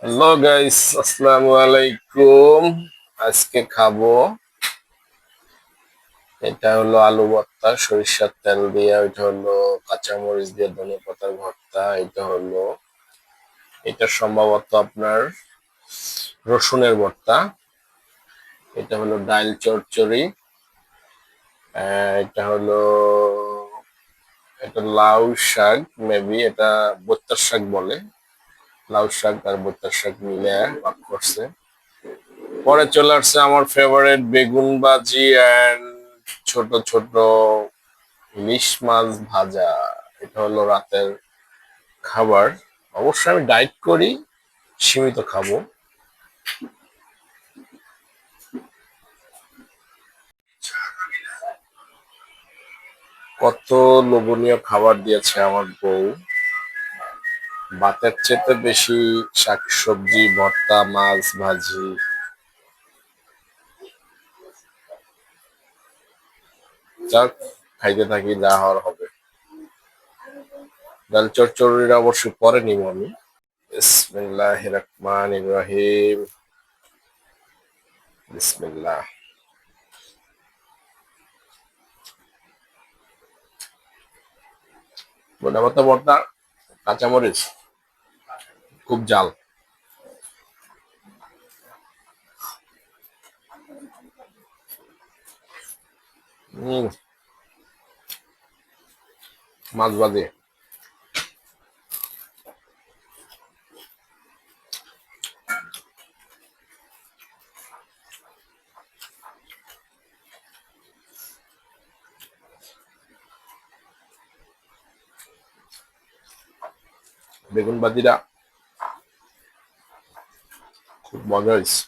Hello guys, আসসালামু আলাইকুম। আজকে খাবো, এটা হলো আলু ভর্তা সরিষার তেল দিয়ে, এটা হলো কাঁচামরিচ দিয়ে ধনে পাতার ভর্তা, এটা সম্ভবত আপনার রসুনের ভর্তা, এটা হলো ডাল চচ্চড়ি, এটা হলো এটা লাউ শাক, মেবি এটা বত্তার শাক বলে। লাউ শাক আর বত্তার শাক মিলে পাক করছে। পরে চলে আসছে আমার ফেভারিট বেগুন ভাজি এন্ড ছোট ছোট ইলিশ মাছ ভাজা। এটা হলো রাতের খাবার। অবশ্যই আমি ডায়েট করি, সীমিত খাবো। কত লোভনীয় খাবার দিয়েছে আমার বউ, ভাতের চেয়ে বেশি শাকসবজি ভর্তা মাছ ভাজি। যাক, খাইতে থাকি, যা হওয়ার হবে। ডাল চচ্চড়িটা অবশ্যই পরে নিব আমি। বিসমিল্লাহির রহমানির রহিম। বিসমিল্লাহ। মোটামুটি ভর্তা, কাঁচামরিচ খুব জাল। হম। মাছ ভাজি, বেগুন ভাজিটা খুব মজা হয়েছে।